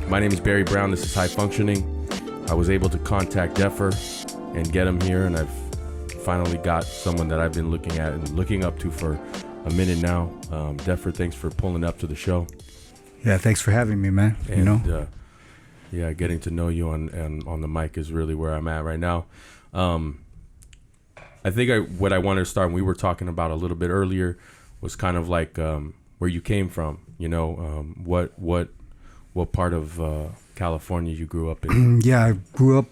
My name is Barry Brown. This is High Functioning. I was able to contact Deffer and get him here, and I've finally got someone that I've been looking at and looking up to for a minute now. Deffer, thanks for pulling up to the show. Yeah, thanks for having me, man. And, yeah, getting to know you on the mic is really where I'm at right now. I think what I wanted to start, and we were talking about a little bit earlier, was kind of like where you came from. You know, what part of California you grew up in? Yeah, I grew up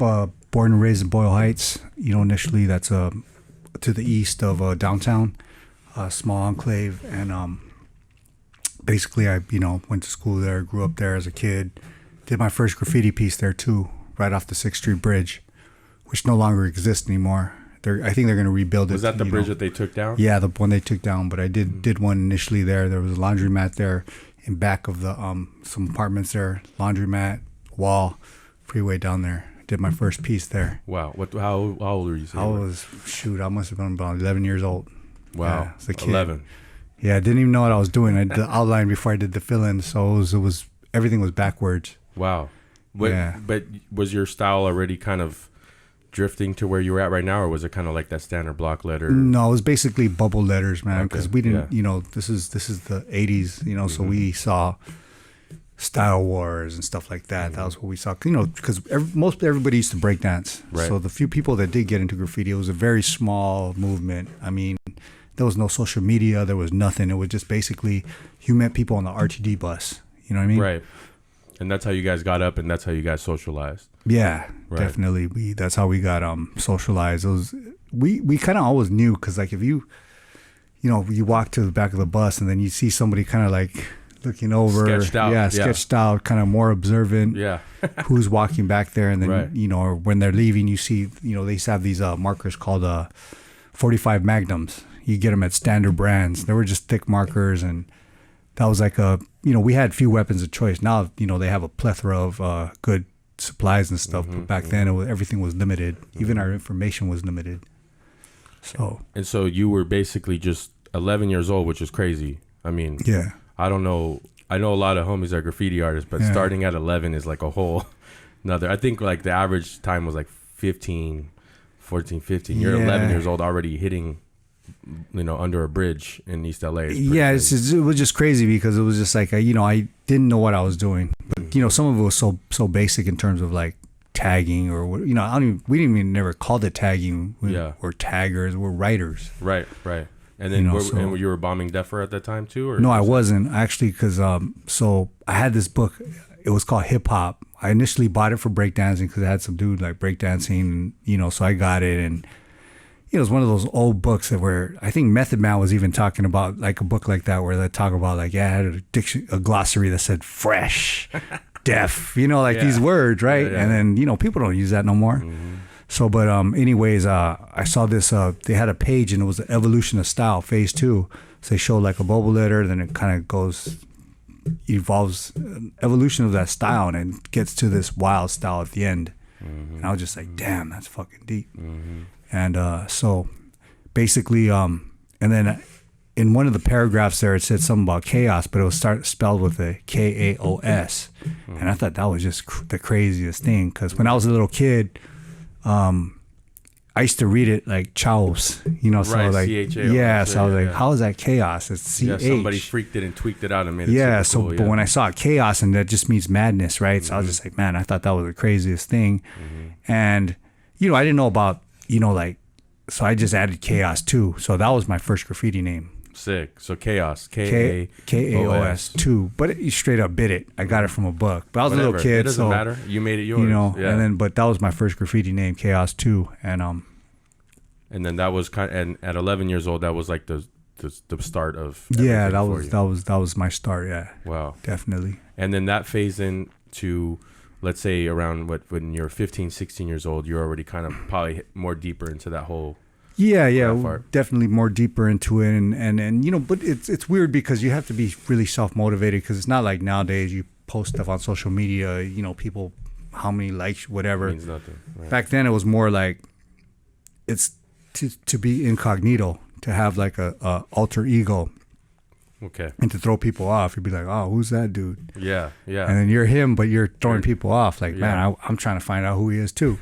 born and raised in Boyle Heights. You know, initially that's to the east of downtown, a small enclave, and basically I went to school there, grew up there as a kid, did my first graffiti piece there too, right off the 6th Street Bridge, which no longer exists anymore. I think they're going to rebuild it. Was that the bridge that they took down? Yeah, the one they took down, but I did one initially there. There was a laundromat there in back of the some apartments there, laundromat, wall, freeway down there. Did my first piece there. Wow. How old were you? I must have been about 11 years old. Wow. Yeah, as a kid. 11. Yeah, I didn't even know what I was doing. I did the outline before I did the fill-in, so it was everything was backwards. Wow. But was your style already kind of drifting to where you were at right now, or was it kind of like that standard block letter? No, it was basically bubble letters, man, because we didn't, yeah. This is the 80s, so we saw Style Wars and stuff like that. That was what we saw, because most everybody used to break dance. Right. So the few people that did get into graffiti, it was a very small movement. I mean, there was no social media, there was nothing. It was just basically you met people on the RTD bus. You know what I mean? Right. And that's how you guys got up, and that's how you guys socialized. Yeah, right. Definitely. That's how we got socialized. We kind of always knew, because like if you walk to the back of the bus and then you see somebody kind of like looking over, sketched out, sketched out, kind of more observant. Yeah. Who's walking back there, and then right. Or when they're leaving, you see, they used to have these markers called 45 Magnums. You get them at standard brands. They were just thick markers, and that was like we had few weapons of choice. Now, they have a plethora of good supplies and stuff, but back then everything was limited. Even our information was limited. So you were basically just 11 years old, which is crazy. I mean, yeah. I don't know. I know a lot of homies are graffiti artists, but starting at 11 is like a whole another. I think like the average time was like 14, 15. You're 11 years old already hitting, under a bridge in East LA. Yeah, it was just crazy, because it was just like, I didn't know what I was doing. But, some of it was so basic in terms of like tagging, or, we didn't even never called it tagging. We're taggers, we're writers. Right. And then and you were bombing Deffer at that time too? Or no, I wasn't actually, because so I had this book. It was called Hip Hop. I initially bought it for breakdancing because I had some dude like breakdancing, and, so I got it. And it was one of those old books where I think Method Man was even talking about like a book like that, where they talk about like, I had a glossary that said fresh, deaf, these words, right? Yeah. And then, people don't use that no more. Mm-hmm. So, but anyways, I saw this, they had a page, and it was the evolution of style, phase 2. So they showed like a bubble letter, then it kind of evolves, evolution of that style, and it gets to this wild style at the end. Mm-hmm. And I was just like, damn, that's fucking deep. Mm-hmm. And so basically, and then in one of the paragraphs there, it said something about chaos, but it was spelled with a K-A-O-S. Mm-hmm. And I thought that was just the craziest thing, because when I was a little kid, I used to read it like chaos, so right, like, C-H-A-O-S. yeah, so I was like, how is that chaos? It's C-H. Yeah, somebody freaked it and tweaked it out and made it super so cool. But when I saw chaos, and that just means madness, right? So I was just like, man, I thought that was the craziest thing. Mm-hmm. And, I didn't know about, so I just added chaos too. So that was my first graffiti name. Sick. So chaos, K-A-O-S 2. But you straight up bit it. I got it from a book. But I was a little kid, it doesn't matter. You made it yours. And then, but that was my first graffiti name, Chaos 2. And then that was and at 11 years old, that was like the start of. Yeah, that was my start. Yeah. Wow. Definitely. And then that phased into, let's say around when you're 15, 16 years old, you're already kind of probably more deeper into that whole. Yeah, definitely more deeper into it, and but it's weird because you have to be really self-motivated, because it's not like nowadays you post stuff on social media, people, how many likes, whatever. It means nothing. Right. Back then it was more like it's to be incognito, to have like a alter ego. Okay. And to throw people off, you'd be like, "Oh, who's that dude?" Yeah, yeah. And then you're him, but you're throwing people off. Like, man, I'm trying to find out who he is too,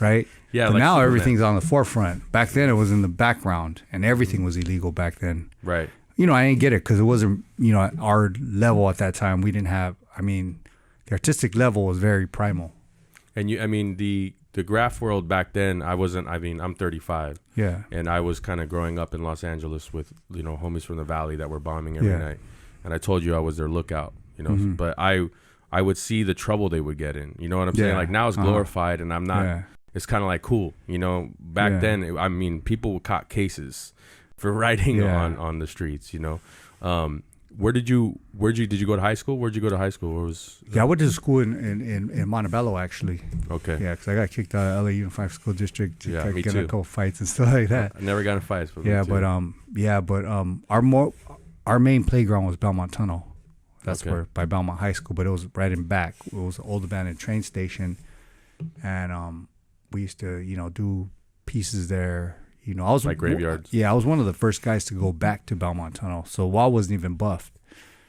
right? Yeah. But like now Superman. everything's on the forefront. Back then, it was in the background, and everything was illegal back then. Right. You know, I didn't get it because it wasn't, you know, at our level at that time. We didn't have. I mean, the artistic level was very primal. And I mean, the graph world back then, I'm 35. Yeah. And I was kind of growing up in Los Angeles with, you know, homies from the valley that were bombing every night. And I told you I was their lookout, you know, but I would see the trouble they would get in. You know what I'm saying? Like now it's glorified and I'm not, it's kind of like cool, you know, back then, I mean, people would caught cases for writing on the streets, you know. Did you go to high school? Where'd you go to high school? I went to school in Montebello, actually. Okay. Yeah, because I got kicked out of LA Unified School District. Yeah, me getting too. a couple fights and stuff like that. I never got in fights. But our main playground was Belmont Tunnel. That's Okay. where by Belmont High School, but it was right in back. It was an old abandoned train station, and we used to, you know, do pieces there. You know, I was like graveyards. Yeah, I was one of the first guys to go back to Belmont Tunnel. So wall wasn't even buffed.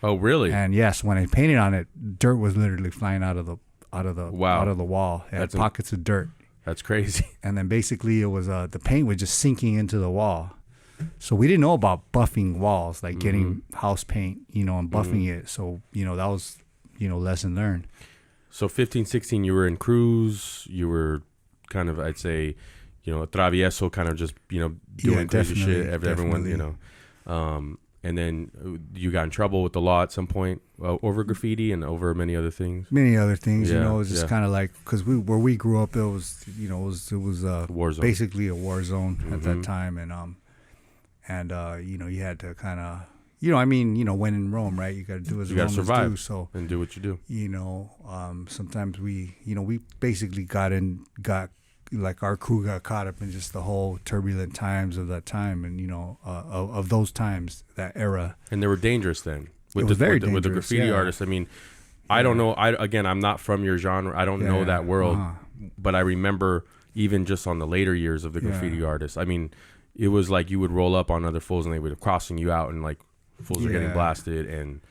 Oh, really? And yes, when I painted on it, dirt was literally flying out of the Wow. out of the wall. It had pockets of dirt. That's crazy. And then basically it was the paint was just sinking into the wall. So we didn't know about buffing walls, like getting house paint, you know, and buffing it. So, you know, that was, you know, lesson learned. So 15, 16, you were in crews. You were kind of, I'd say, you know, travieso, kind of just, you know, doing crazy shit. Everyone, you know. And then you got in trouble with the law at some point over graffiti and over many other things. Many other things, Yeah, you know, it was just kind of like, because where we grew up, it was, you know, it was War zone. basically a war zone at that time. And you know, you had to kind of, you know, I mean, you know, when in Rome, right? You got to do as You got to Romans survive do. So, and do what you do. you know, sometimes we basically got like our crew got caught up in just the whole turbulent times of that time, and you know, of those times, that era. And they were dangerous then. It was very with the dangerous, graffiti artists. I mean, I don't know. I'm not from your genre. I don't know that world, but I remember even just on the later years of the graffiti artists. I mean, it was like you would roll up on other fools and they would crossing you out, and like fools are getting blasted and,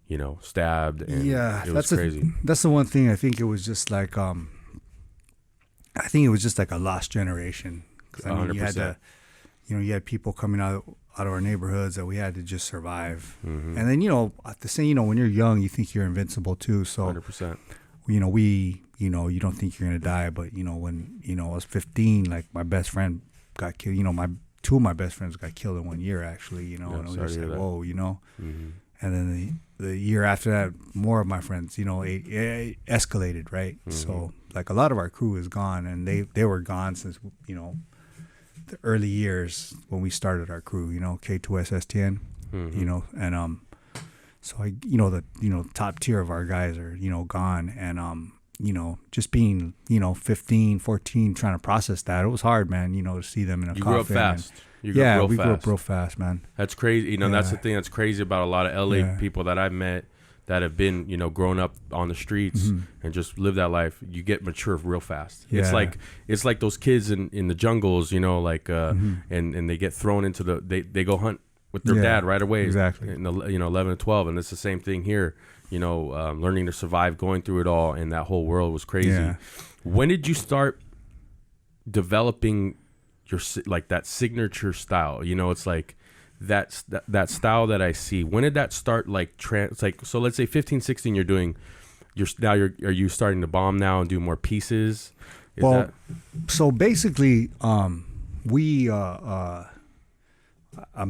you know, stabbed. And it was crazy. That's the one thing. I think it was just like I think it was just like a lost generation. 'Cause, I mean, 100%. you had people coming out of our neighborhoods that we had to just survive. And then, you know, at the same, you know, when you're young, you think you're invincible too. So, 100%. you know, you don't think you're going to die. But, you know, when, you know, I was 15, like my best friend got killed. You know, two of my best friends got killed in 1 year, actually, you know. Yeah, and it was sorry just to like, hear that. whoa, you know. And then the year after that, more of my friends, you know, it escalated, right? So, like, a lot of our crew is gone, and they were gone since, you know, the early years when we started our crew, you know, K2SSTN, you know, and so the top tier of our guys are, you know, gone, and you know, just being, you know, 15, 14, trying to process that, it was hard, man, you know, to see them in a coffin. You grew up fast. We grew up real fast, man. That's crazy. You know, that's the thing that's crazy about a lot of LA people that I've met that have been, you know, grown up on the streets and just live that life. You get mature real fast. It's like those kids in the jungles, you know, like and they get thrown into they go hunt with their dad right away. Exactly. In the, you know, 11 and 12, and it's the same thing here. You know, learning to survive, going through it all, and that whole world was crazy. Yeah. When did you start developing your like that signature style? You know, it's like that style that I see. When did that start? Like it's like, so let's say 15, 16, are you starting to bomb now and do more pieces? So basically, we I'm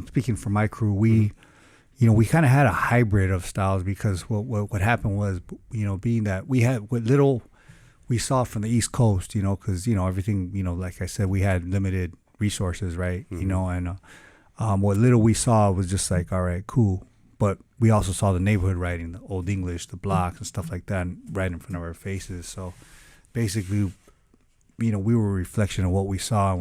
speaking for my crew. We you know, we kind of had a hybrid of styles, because what happened was, you know, being that we had what little we saw from the East Coast, you know, because, you know, everything, you know, like I said, we had limited resources, right? You know, and what little we saw was just like, all right, cool. But we also saw the neighborhood writing, the Old English, the blocks and stuff like that, right in front of our faces. So basically, you know, we were a reflection of what we saw and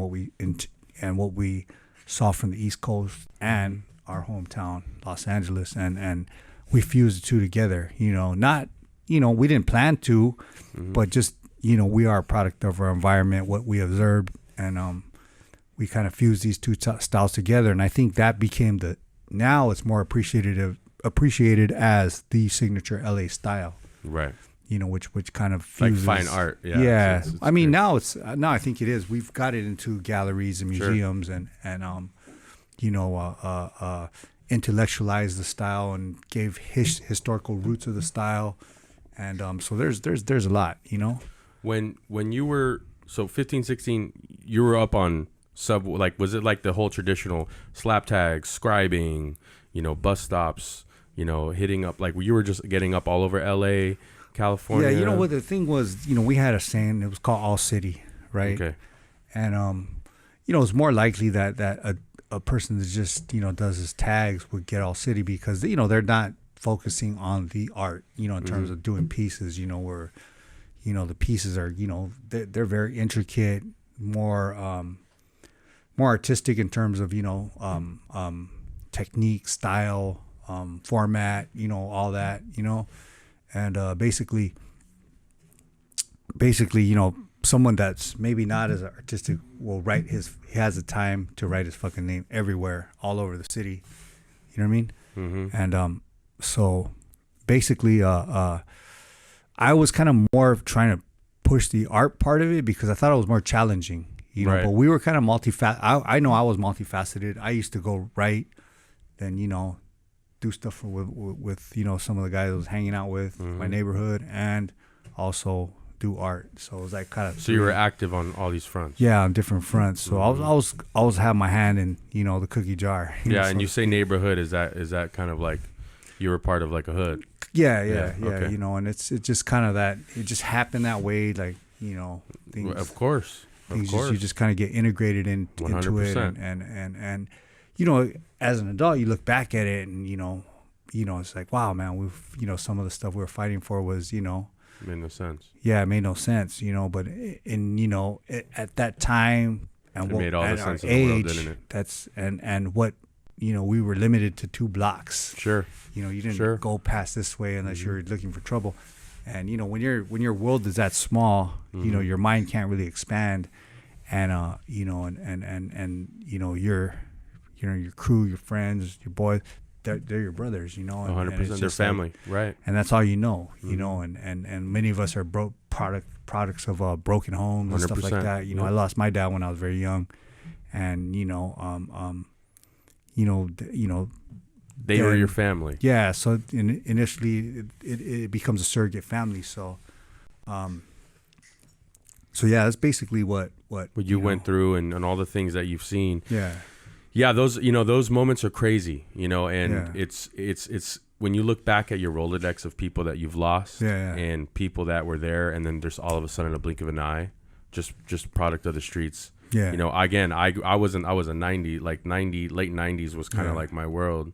what we saw from the East Coast and our hometown, Los Angeles, and we fused the two together. You know, not, you know, we didn't plan to, but just, you know, we are a product of our environment, what we observed, and we kind of fused these two styles together, and I think that became now it's more appreciated as the signature LA style. Right. Which kind of fuses, like fine art. Yeah. Yeah. It's I mean, great. now I think it is. We've got it into galleries and museums, and intellectualized the style and gave historical roots of the style, and so there's a lot. When you were 15, 16, you were up on like, was it like the whole traditional slap tags, scribing, bus stops, hitting up, like you were just getting up all over LA, California? Yeah, what the thing was, we had a saying, it was called All City, right? Okay. And it's more likely that a person that just does his tags would get All City, because they're not focusing on the art, in terms of doing pieces, where the pieces are, they're very intricate, more artistic in terms of technique, style, format, all that, and basically, someone that's maybe not as artistic will he has the time to write his fucking name everywhere, all over the city. You know what I mean? Mm-hmm. And so basically, I was kind of more trying to push the art part of it, because I thought it was more challenging, Right. But we were kind of multifaceted. I know I was multifaceted. I used to go write, then do stuff with some of the guys I was hanging out with, my neighborhood, and also do art. So it was like kind of. So you were active on all these fronts. Yeah, on different fronts. So I was always have my hand in the cookie jar. Yeah, and you say neighborhood, is that kind of like you were part of like a hood? Yeah. Okay. And it's just kind of that. It just happened that way, like things. Of course. You just kind of get integrated into it, 100%. and as an adult, you look back at it, and it's like, wow, man, we've some of the stuff we were fighting for was made no sense. Yeah, it made no sense, but at that time, and It made all the at sense our in the world, age, didn't it? that's and what we were limited to 2 blocks. Sure. You didn't go past this way unless you were looking for trouble. And when your world is that small, your mind can't really expand, and your crew, your friends, your boys, they're your brothers, 100%. They're family, right? And that's all and many of us are products of broken homes and stuff like 100%. that. I lost my dad when I was very young, and They were your family. Yeah, so initially it becomes a surrogate family. So, yeah, that's basically what you went through, and all the things that you've seen. Yeah, those moments are crazy, and Yeah. it's when you look back at your Rolodex of people that you've lost, and people that were there, and then there's all of a sudden a blink of an eye, just product of the streets. Yeah. Again, I was a late 90s was kind of like my world.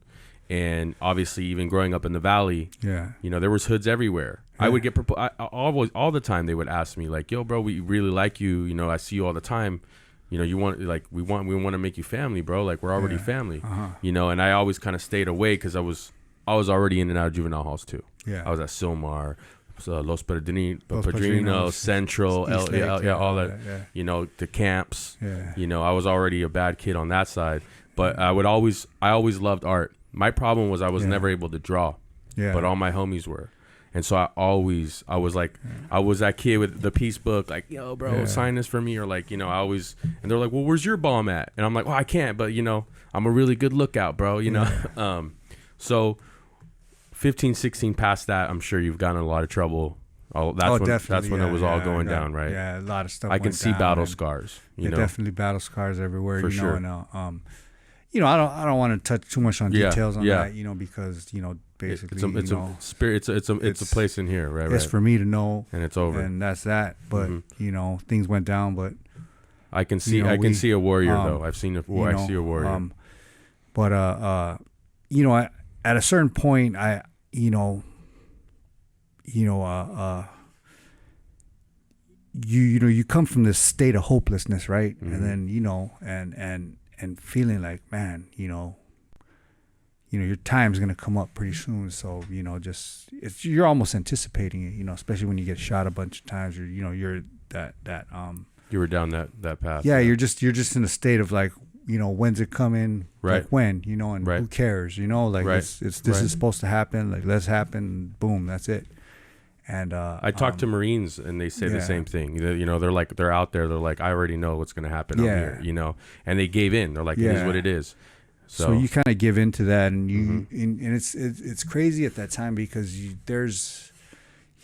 And obviously, even growing up in the valley, there was hoods everywhere. Yeah. I would get all the time. They would ask me like, "Yo, bro, we really like you. I see you all the time. You want we want to make you family, bro. Like we're already family. And I always kind of stayed away because I was already in and out of juvenile halls too. Yeah. I was at Silmar, Los Padrinos, Central, all that. Yeah. The camps. Yeah. I was already a bad kid on that side, but I always loved art. My problem was I was never able to draw, but all my homies were. And so I was like, I was that kid with the piece book, like, yo, bro, sign this for me. Or like, and they're like, well, where's your bomb at? And I'm like, well, I can't, but I'm a really good lookout, bro, So 15, 16 past that, I'm sure you've gotten in a lot of trouble. That's when it was all going down, right? Yeah, a lot of stuff. I can see battle scars, definitely battle scars everywhere, for sure. And, I don't want to touch too much on details on that, because basically it's a place in here, right? It's for me to know, and it's over, and that's that. But things went down, but I can see a warrior though. I see a warrior. But at a certain point, you come from this state of hopelessness, right? Mm-hmm. And then and feeling like, man, your time's gonna come up pretty soon. So you're almost anticipating it, especially when you get shot a bunch of times, or you're You were down that path. Yeah, you're just in a state of like, when's it coming? Right. Like when, and Right. who cares? Like Right. it's this Right. is supposed to happen. Like let's happen. Boom, that's it. And I talked to Marines and they say the same thing. They're out there. They're like, I already know what's going to happen out here, and they gave in. They're like, it is what it is. So you kind of give into that, and and it's crazy at that time because there's,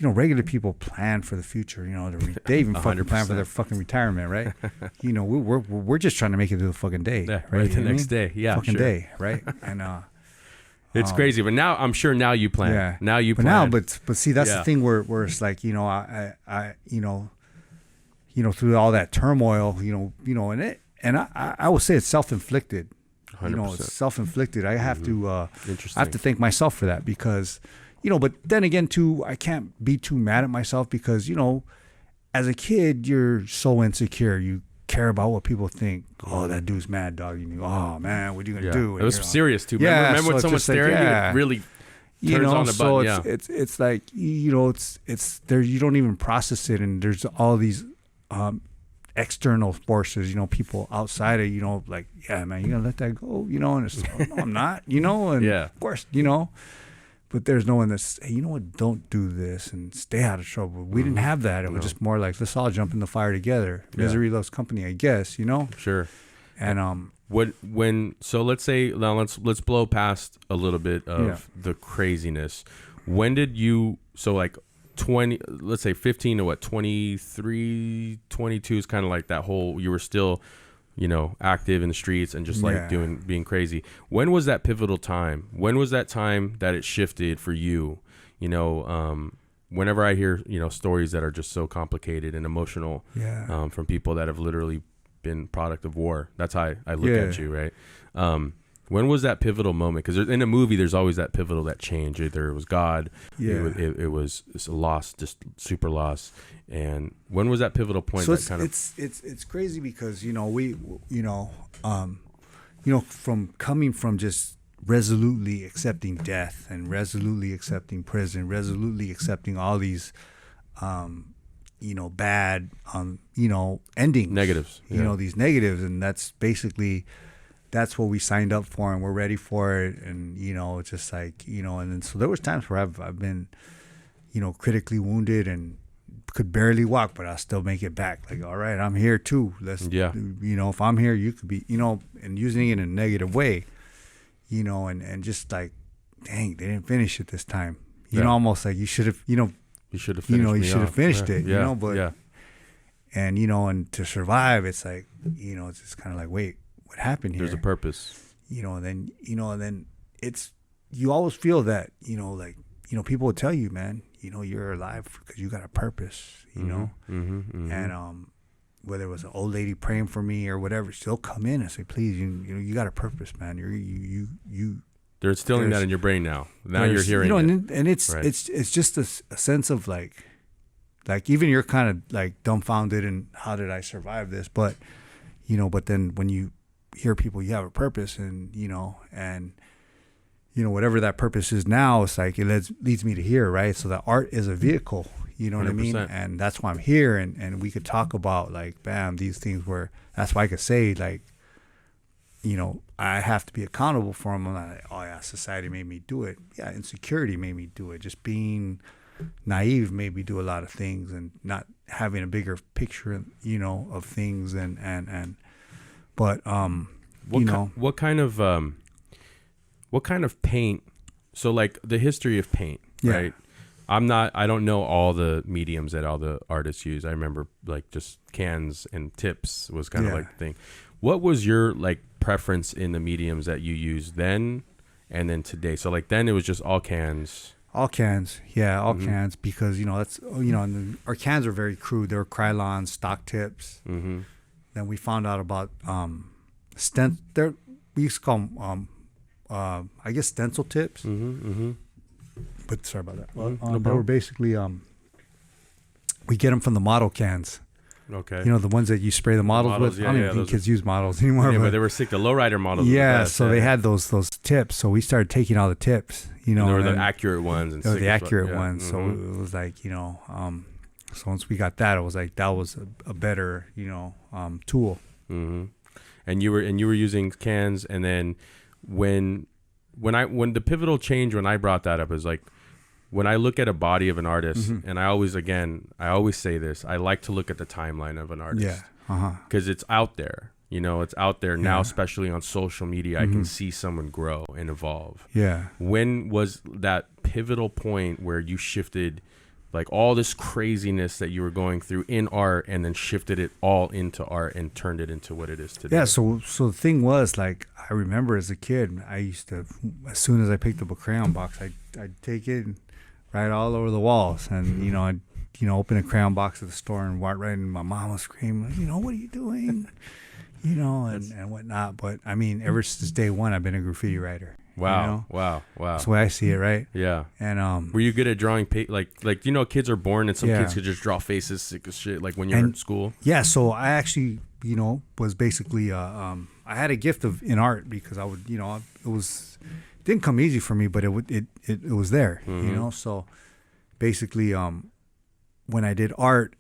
regular people plan for the future. They even fucking plan for their fucking retirement, right? We're just trying to make it to the fucking day, right? The next day, fucking day, right? And it's crazy, but now I'm sure now you plan. Yeah. Now you plan. But see, that's the thing where it's like, I through all that turmoil, and I would say it's self-inflicted. 100%. It's self-inflicted. I have to I have to thank myself for that because, but then again too, I can't be too mad at myself because, as a kid, you're so insecure. You care about what people think. Oh, that dude's mad, dog. Oh man, what are you gonna do? It was serious too. Yeah, remember when someone's staring at you? It really turns on the button. It's like it's there. You don't even process it, and there's all these external forces. People outside of like, yeah, man, you gonna let that go? And it's no, I'm not. And of course, But there's no one that's, hey, you know what, don't do this and stay out of trouble. We didn't have that. It was just more like, let's all jump in the fire together. Misery loves company, I guess, Sure. And so let's say now let's blow past a little bit of the craziness. When did you, so like 20, let's say 15 to what, 23, 22 is kind of like that whole, you were still, active in the streets and just like being crazy. When was that pivotal time? When was that time that it shifted for you? Whenever I hear, stories that are just so complicated and emotional from people that have literally been product of war, that's how I look at you, right? When was that pivotal moment? Because in a movie, there's always that pivotal, that change. Either it was God, it was a loss, just super loss. And when was that pivotal point? So it's crazy because from coming from just resolutely accepting death and resolutely accepting prison, resolutely accepting all these, bad, endings, negatives, these negatives, and that's what we signed up for, and we're ready for it, and it's just like and then so there was times where I've been, critically wounded and could barely walk, but I'll still make it back. Like, all right, I'm here too. Let's, if I'm here, you could be, and using it in a negative way, and just like, dang, they didn't finish it this time. Almost like you should have, you should have finished it, but, and, and to survive, it's like, it's just kind of like, wait, what happened here? There's a purpose. And then it's, you always feel that, people will tell you, man, you're alive because you got a purpose, and whether it was an old lady praying for me or whatever, she'll come in and say, please, you got a purpose, man. They're instilling that in your brain now. Now you're hearing it. And it's just a sense of like even you're kind of like dumbfounded and how did I survive this? But but then when you hear people, you have a purpose, and whatever that purpose is now, it's like it leads me to here, right? So the art is a vehicle, you know 100%. What I mean? And that's why I'm here, and we could talk about like, bam, these things where, that's why I could say like, I have to be accountable for them. I'm not like, oh yeah, society made me do it. Yeah, insecurity made me do it. Just being naive made me do a lot of things, and not having a bigger picture, of things, but what kind of paint? So like the history of paint, right? I don't know all the mediums that all the artists use. I remember like just cans and tips was kind of like the thing. What was your like preference in the mediums that you used then and then today? So like then it was just all cans. All cans, cans, because that's and our cans are very crude. They were Krylon stock tips. Mm-hmm. Then we found out about we used to call them I guess stencil tips. Mm-hmm, mm-hmm. But sorry about that. No, they were basically we get them from the model cans. Okay. The ones that you spray the models with. I don't even think kids use models anymore. Yeah, but they were sick. The lowrider models. Yeah, so they had those tips. So we started taking all the tips. They were the accurate ones. They were the accurate ones. Mm-hmm. So it was like So once we got that, it was like that was a better, tool. Mm-hmm. And you were using cans, and then when the pivotal change when I brought that up is like when I look at a body of an artist, and I always say this, I like to look at the timeline of an artist. Yeah. Because it's out there. It's out there now, especially on social media. I can see someone grow and evolve. Yeah. When was that pivotal point where you shifted like all this craziness that you were going through in art and then shifted it all into art and turned it into what it is today? Yeah. So the thing was, like, I remember as a kid, I used to, as soon as I picked up a crayon box, I'd take it and write all over the walls. And, I'd, open a crayon box at the store and write, and my mom was screaming, what are you doing? And whatnot. But I mean, ever since day one, I've been a graffiti writer. Wow. That's the way I see it, right? Yeah. And were you good at drawing? Like kids are born and some kids could just draw faces sick as shit. Like when you're in school. Yeah. So I actually, was basically I had a gift in art because I would, it didn't come easy for me, but it was there. So basically, when I did art,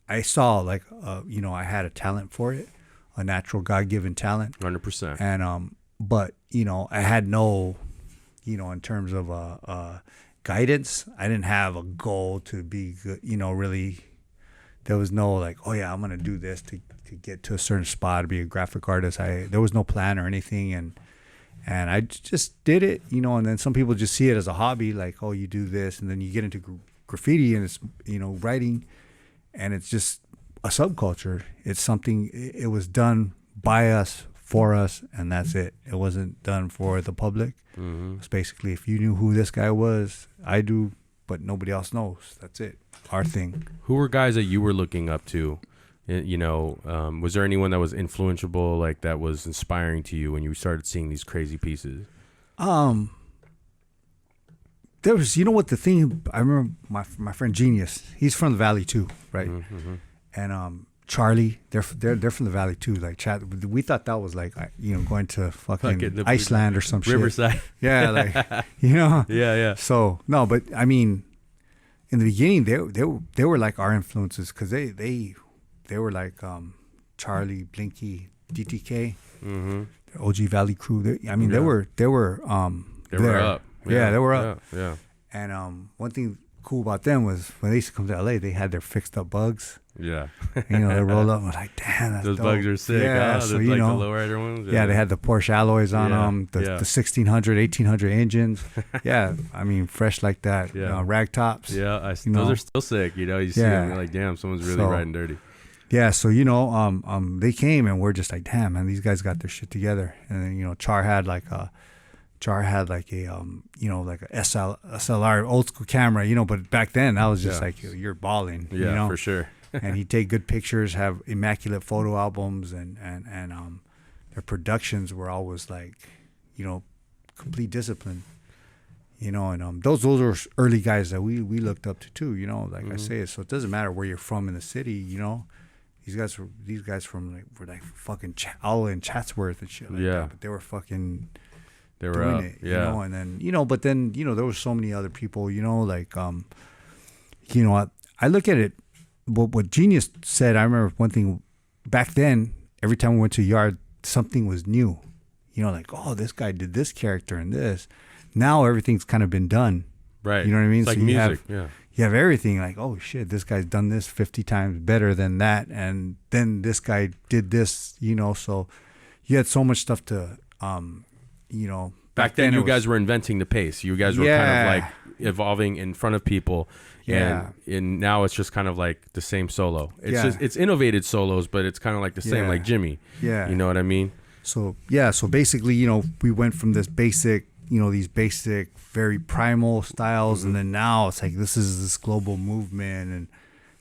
I saw like, I had a talent for it, a natural God-given talent. 100%. And, but, I had no, in terms of, guidance, I didn't have a goal to be good, really, there was no like, oh yeah, I'm going to do this to get to a certain spot, to be a graphic artist. There was no plan or anything. And I just did it, and then some people just see it as a hobby, like, oh, you do this. And then you get into graffiti and it's, writing. And it's just a subculture. It's something, it was done by us, for us, and that's it. It wasn't done for the public. It's basically, if you knew who this guy was, I do, but nobody else knows. That's it. Our thing. Who were guys that you were looking up to? Was there anyone that was influential, like that was inspiring to you when you started seeing these crazy pieces? There was, the thing, I remember my friend Genius, he's from the Valley too, right? And Charlie, they're from the Valley too. Like, we thought that was like, going to fucking Iceland or some Riverside. Shit. Yeah, like, Yeah. So, no, but I mean, in the beginning, they were like our influences because they were like Charlie, Blinky, DTK, the OG Valley crew. They were up. Yeah, they were up. Yeah. And one thing cool about them was when they used to come to LA, they had their fixed up bugs. Yeah. They rolled up and was like, damn, that's those dope. bugs are sick. Yeah, So the lowrider ones. Yeah, they had the Porsche alloys on them, the 1600, 1800 engines. Yeah, I mean, fresh like that. Yeah. Rag tops. Yeah, those are still sick. You see them, you're like, damn, someone's really riding dirty. Yeah, so they came and we're just like, damn, man, these guys got their shit together. And then Char had like a like a SLR old school camera, but back then I was just like, you're balling. Yeah, for sure. And he'd take good pictures, have immaculate photo albums, and their productions were always like, complete discipline. And those were early guys that we looked up to too. Like I say, so it doesn't matter where you're from in the city. These guys were like fucking all in Chatsworth and shit like that, but they were fucking. They were doing up, it, yeah. And then but then there were so many other people, like I look at it. What Genius said, I remember one thing back then. Every time we went to a yard, something was new. Like, oh, this guy did this character and this. Now everything's kind of been done. Right. You know what I mean? It's like so music. You have everything like, oh shit, this guy's done this 50 times better than that, and then this guy did this. So you had so much stuff to. Back then you guys were inventing the pace. You guys were kind of like evolving in front of people. And now it's just kind of like the same solo. It's innovated solos, but it's kind of like the same, like Jimmy. Yeah. You know what I mean? So basically, we went from this basic, these basic, very primal styles, and then now it's like this is this global movement, and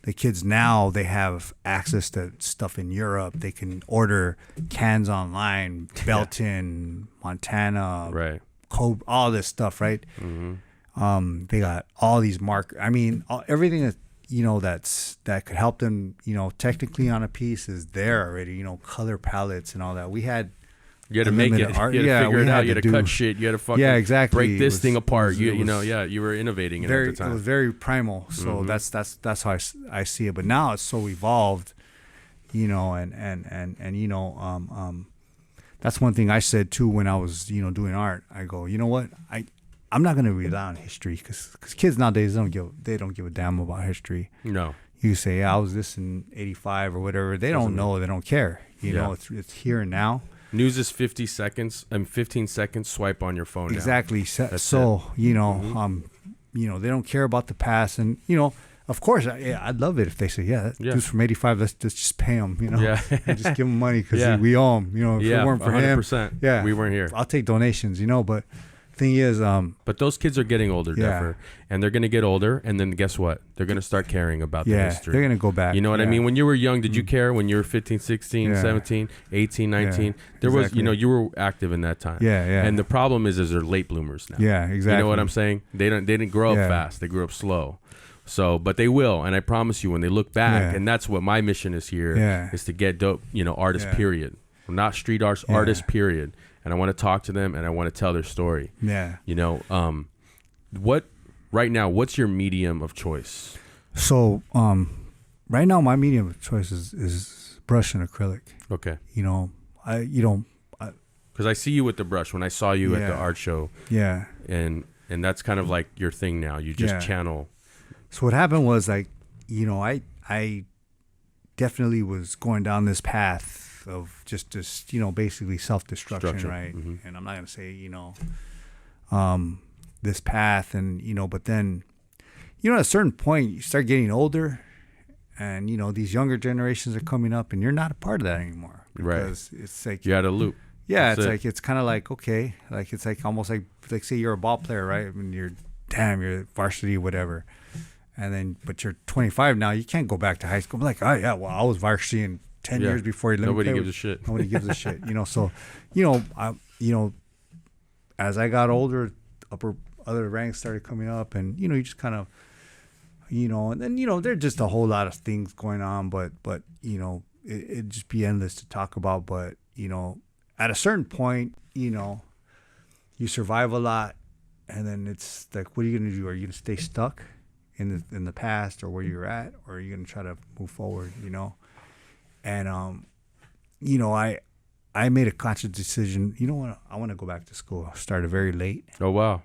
the kids now, they have access to stuff in Europe. They can order cans online, Belton, Montana, right, all this stuff, right? They got all these everything that that could help them, technically on a piece is there already. Color palettes and all that. We had You had to make it. Art. You had to figure it out. You had to cut do, shit. You had to fucking exactly. break this thing apart. You were innovating very, at the time. It was very primal. So that's how I see it. But now it's so evolved, and that's one thing I said too when I was doing art. I go, you know what, I'm not gonna rely on history because kids nowadays don't give a damn about history. No. You say, yeah, I was this in '85 or whatever. They don't know. They don't care. It's here and now. News is 15 seconds. Swipe on your phone. Exactly. Now. So they don't care about the past, and of course, I'd love it if they say, yeah, dude's from '85. Let's just pay him. And just give him money because we owe him. If it weren't for 100%. him, we weren't here. I'll take donations. But thing is, but those kids are getting older, Deffer, and they're going to get older, and then guess what? They're going to start caring about the history. They're going to go back. You know what I mean? When you were young, did you care? When you were 15, 16, 17, 18, 19, there was, you were active in that time. Yeah. And the problem is they're late bloomers now. Yeah, exactly. You know what I'm saying? They didn't grow up fast. They grew up slow. So, but they will, and I promise you, when they look back, and that's what my mission is here, is to get dope, artists, period. Not street artists, artists, period. And I want to talk to them, and I want to tell their story. Yeah. Right now, what's your medium of choice? So, right now, my medium of choice is brush and acrylic. Okay. Because I see you with the brush when I saw you at the art show. Yeah. And that's kind of like your thing now. You just channel. So what happened was I definitely was going down this path of just basically self-destruction, right? Mm-hmm. And I'm not gonna say this path, and but then at a certain point you start getting older, and these younger generations are coming up, and you're not a part of that anymore, because it's like you had a loop. Yeah, it's kind of like, okay, like it's like almost like say you're a ball player, right? I mean, you're varsity, whatever. And then, but you're 25 now. You can't go back to high school. I'm like, oh yeah, well, I was varsity in 10 years before. Nobody gives a shit. Nobody gives a shit. So, as I got older, other ranks started coming up, and you just kind of, and then there's just a whole lot of things going on, but it'd just be endless to talk about. But at a certain point, you survive a lot, and then it's like, what are you gonna do? Are you gonna stay stuck in the past or where you're at, or are you gonna try to move forward? And I made a conscious decision. You know what? I want to go back to school. I started very late. Oh wow.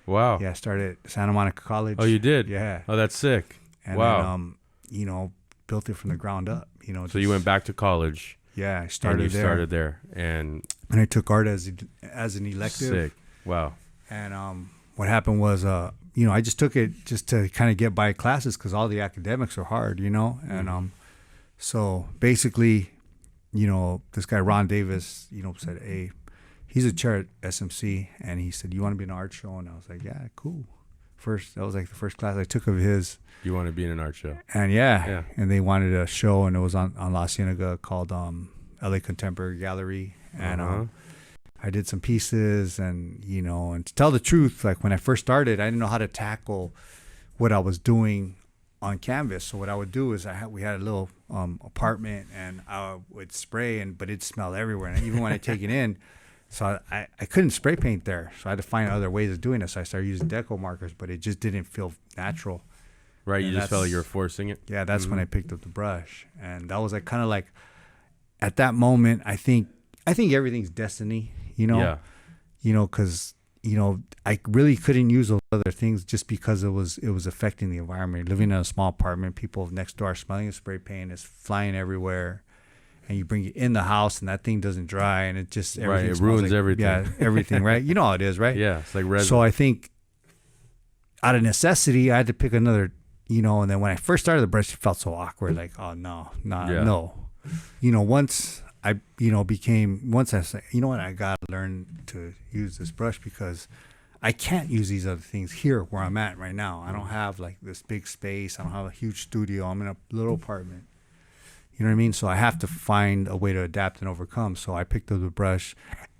Yeah, I started at Santa Monica College. Oh, you did? Yeah. Oh, that's sick. And then, built it from the ground up. So you went back to college. Yeah, I started there. Started there, and I took art as an elective. Sick. Wow. And what happened was, I just took it just to kind of get by classes because all the academics are hard, and so basically, this guy Ron Davis, said, hey, he's a chair at SMC, and he said, you want to be in an art show? And I was like, yeah, cool. That was like the first class I took of his. You want to be in an art show? And and they wanted a show, and it was on La Cienega called LA Contemporary Gallery, and I did some pieces, and and to tell the truth, like when I first started, I didn't know how to tackle what I was doing on canvas. So what I would do is we had a little apartment, and I would spray, but it'd smell everywhere, and even when I take it in, so I couldn't spray paint there, so I had to find other ways of doing it. So I started using deco markers, but it just didn't feel natural. Right, you just felt like you were forcing it. Yeah, that's when I picked up the brush, and that was like kind of like at that moment. I think everything's destiny. Because I really couldn't use those other things just because it was affecting the environment. Living in a small apartment, people next door are smelling of spray paint, it's flying everywhere, and you bring it in the house, and that thing doesn't dry, and it just it ruins everything. Yeah, everything, right? You know how it is, right? Yeah, it's like resin. So I think out of necessity, I had to pick another. And then when I first started the brush, it felt so awkward. Like, oh no. Once I said, what, I gotta learn to use this brush because I can't use these other things here where I'm at right now. I don't have like this big space. I don't have a huge studio. I'm in a little apartment. You know what I mean? So I have to find a way to adapt and overcome. So I picked up the brush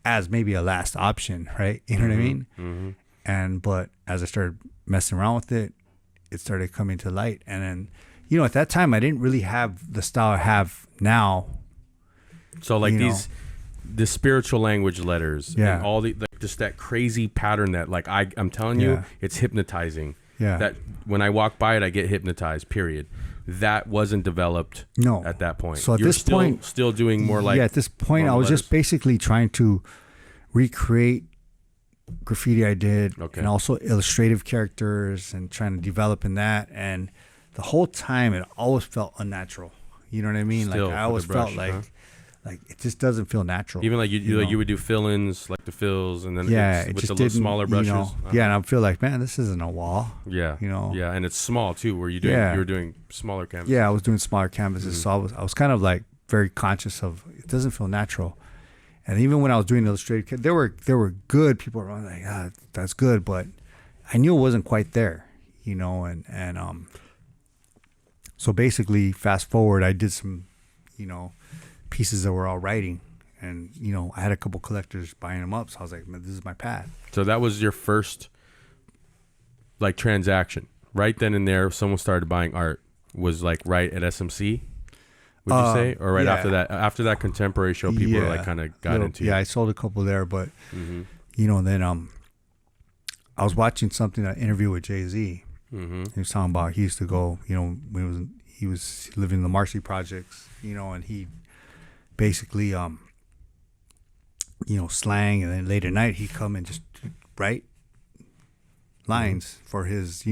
as maybe a last option, right? You know what I mean? Mm-hmm. But as I started messing around with it, it started coming to light. And then, at that time, I didn't really have the style I have now. So like the spiritual language letters, Yeah. and all the like, just that crazy pattern that like I'm telling you, it's hypnotizing. Yeah. That when I walk by it, I get hypnotized. Period. That wasn't developed at that point. So at You're this point, still doing more like at this point, I was just basically trying to recreate graffiti I did, and also illustrative characters, and trying to develop in that. And the whole time, it always felt unnatural. You know what I mean? Still, like I always felt like it just doesn't feel natural. Even like you would do fill-ins, like the fills, and then it with just the smaller brushes. And I feel like, man, this isn't a wall. Yeah, Yeah, and it's small too. Were you doing? You were doing smaller canvases. Yeah, I was doing smaller canvases, so I was kind of like very conscious of it doesn't feel natural. And even when I was doing illustrated, there were good people around like, that's good, but I knew it wasn't quite there, and so basically, fast forward, I did some, pieces that were all writing, and I had a couple collectors buying them up, so I was like, man, this is my path. So that was your first like transaction right then and there. Someone started buying art, was like right at SMC, would you say, or right after that contemporary show, people were like kind of got into it? I sold a couple there, but then I was watching something, an interview with Jay-Z. He was talking about he used to go, when he was living in the Marcy projects, and he basically slang, and then late at night he'd come and just write lines for his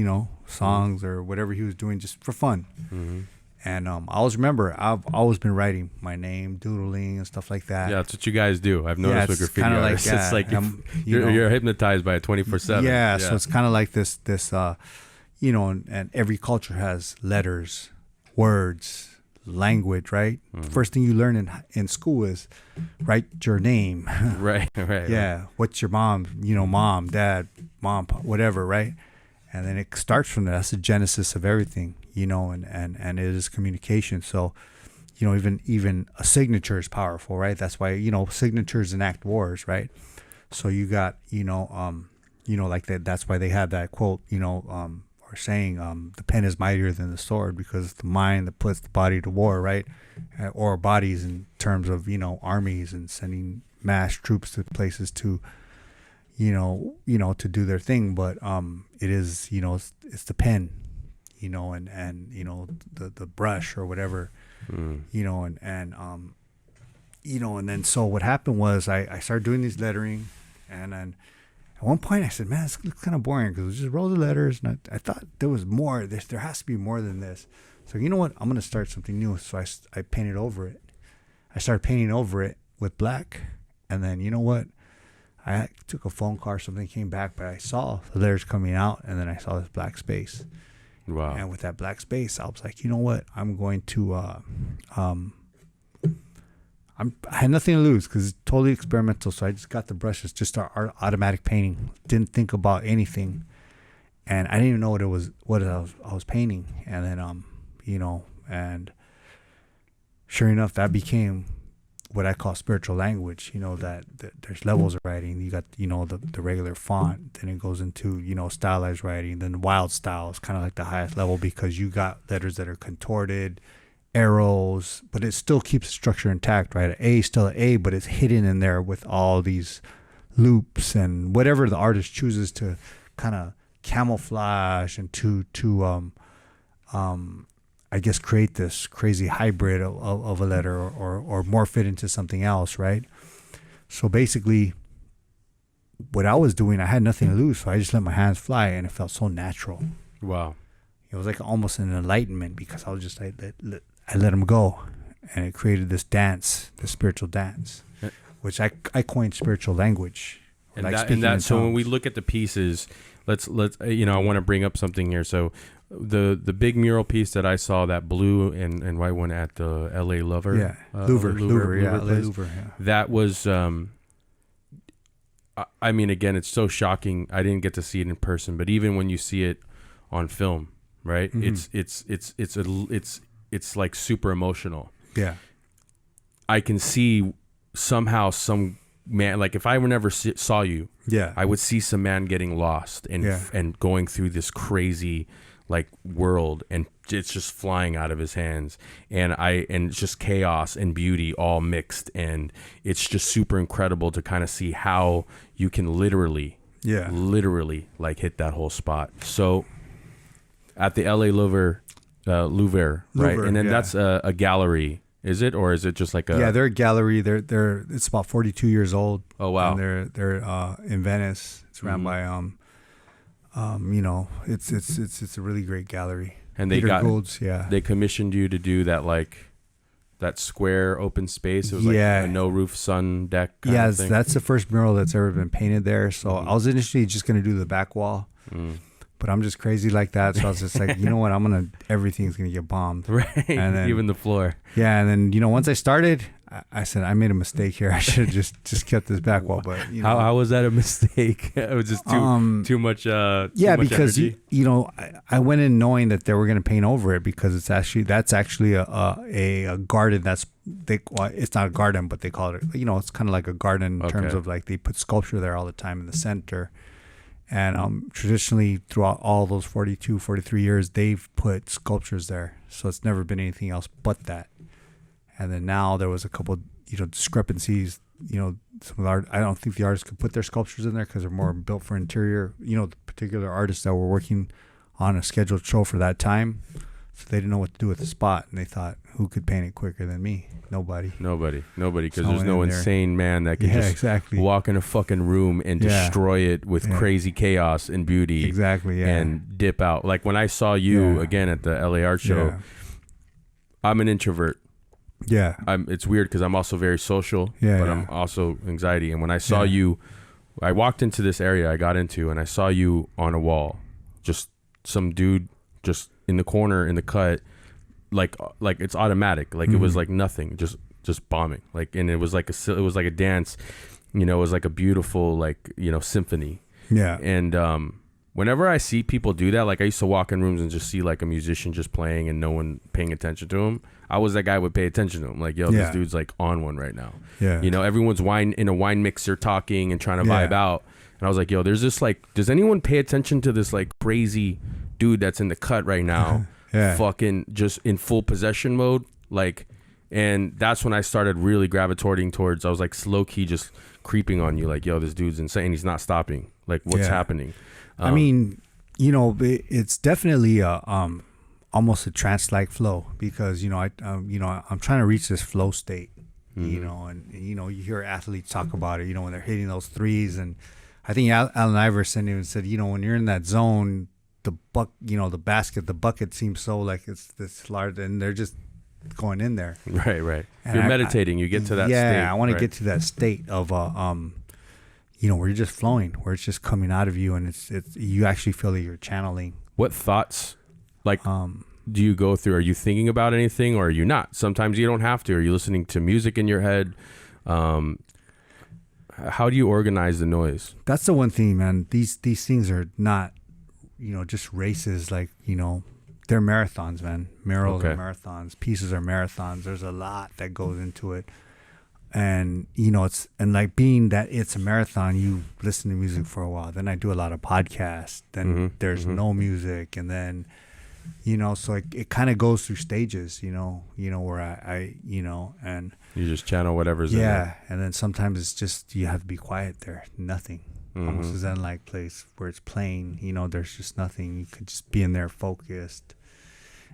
songs or whatever he was doing just for fun. And I always remember, I've always been writing my name, doodling and stuff like that. Yeah, that's what you guys do. I've noticed with graffiti artists. It's like you're hypnotized by it 24/7. Yeah, so it's kind of like this and every culture has letters, words, language, right? First thing you learn in school is write your name. Right. Yeah. What's your mom? Mom, dad, mom, whatever, right? And then it starts from there. That's the genesis of everything, and it is communication. So, even a signature is powerful, right? That's why, signatures enact wars, right? So you got, like that. That's why they have that quote, or saying, the pen is mightier than the sword, because it's the mind that puts the body to war, right? Or bodies in terms of, armies and sending mass troops to places to, to do their thing. But it is, it's the pen, and the brush or whatever, and then so what happened was I started doing these lettering, and then at one point I said, man, this looks kind of boring, because it was just rows of letters, and I thought there was more. There has to be more than this. So you know what? I'm going to start something new. So I painted over it. I started painting over it with black, and then you know what? I took a phone call or something, came back, but I saw the letters coming out, and then I saw this black space. Wow. And with that black space, I was like, you know what? I'm going to, I had nothing to lose, because it's totally experimental. So I just got the brushes, just start automatic painting. Didn't think about anything, and I didn't even know what I was painting. And then, and sure enough, that became what I call spiritual language. That there's levels of writing. You got the regular font, then it goes into stylized writing, then wild style is kind of like the highest level, because you got letters that are contorted, arrows, but it still keeps the structure intact, right? An A is still an A, but it's hidden in there with all these loops and whatever the artist chooses to kind of camouflage and to I guess create this crazy hybrid of a letter, or morph it into something else, right? So basically, what I was doing, I had nothing to lose, so I just let my hands fly, and it felt so natural. Wow. It was like almost an enlightenment, because I was just I let them go, and it created this dance, this spiritual dance, which I coined spiritual language. And that so when we look at the pieces, let's I want to bring up something here. So the big mural piece that I saw, that blue and white one at the LA Louvre, Louvre, that was I mean, again, it's so shocking. I didn't get to see it in person, but even when you see it on film, right? It's like super emotional. Yeah. I can see somehow some man, like if I never saw you, I would see some man getting lost and going through this crazy like world, and it's just flying out of his hands, and it's just chaos and beauty all mixed, and it's just super incredible to kind of see how you can literally like hit that whole spot. So at the LA Louvre, right? And then that's a gallery, is it, or is it just like a? Yeah, they're a gallery. They're it's about 42 years old. Oh wow! And they're in Venice. It's ran by you know, it's a really great gallery. And Peter Gould's, they commissioned you to do that, like that square open space. It was like a no roof sun deck. Kind of thing. That's the first mural that's ever been painted there. So I was initially just gonna do the back wall. But I'm just crazy like that, so I was just like, you know what, everything's gonna get bombed, right? And then, even the floor. Yeah, and then, you know, once I started, I said I made a mistake here. I should have just kept this back wall. But you know, how was that a mistake? It was just too much. Too much because energy? you know, I went in knowing that they were gonna paint over it, because that's actually a garden. It's not a garden, but they call it. You know, it's kind of like a garden in terms of like they put sculpture there all the time in the center. And traditionally, throughout all those 42, 43 years, they've put sculptures there. So it's never been anything else but that. And then now there was a couple, you know, discrepancies. You know, some of the art, I don't think the artists could put their sculptures in there because they're more built for interior. You know, the particular artists that were working on a scheduled show for that time, so they didn't know what to do with the spot. And they thought, who could paint it quicker than me? Nobody, because there's no insane man that can just walk in a fucking room and destroy it with crazy chaos and beauty. And dip out. Like when I saw you again at the LA Art Show, I'm an introvert. It's weird because I'm also very social, but I'm also anxiety. And when I saw you, I walked into this area I got into, and I saw you on a wall, just some dude just in the corner in the cut. Like it's automatic. Like it was like nothing, just bombing. Like, and it was like a dance, you know, it was like a beautiful, like, you know, symphony. Yeah. And whenever I see people do that, like I used to walk in rooms and just see like a musician just playing and no one paying attention to him. I was that guy who would pay attention to him. Like, yo, this dude's like on one right now. Yeah. You know, everyone's in a wine mixer talking and trying to vibe out. And I was like, yo, there's this like, does anyone pay attention to this like crazy dude that's in the cut right now? Fucking just in full possession mode, like, and that's when I started really gravitating towards. I was like low key just creeping on you, like, yo, this dude's insane. He's not stopping. Like, what's happening? I mean, you know, it's definitely almost a trance-like flow, because you know, I'm trying to reach this flow state, you know, and you know, you hear athletes talk about it, you know, when they're hitting those threes, and I think Allen Iverson even said, you know, when you're in that zone, the bucket seems so like it's this large, and they're just going in there. Right. If you're meditating, you get to that state. Yeah, I want to get to that state of you know, where you're just flowing, where it's just coming out of you, and it's you actually feel that you're channeling. What thoughts, like, do you go through? Are you thinking about anything, or are you not? Sometimes you don't have to. Are you listening to music in your head? How do you organize the noise? That's the one thing, man. These things are not, you know, just races. Like, you know, they're marathons, man. Murals are marathons. Pieces are marathons. There's a lot that goes into it. And, you know, like being that it's a marathon, you listen to music for a while. Then I do a lot of podcasts. Then there's no music. And then, you know, so it kind of goes through stages, you know, where I you know, and you just channel whatever's in there. And then sometimes it's just, you have to be quiet there. Nothing. Almost a Zen-like place where it's plain, you know, there's just nothing. You could just be in there focused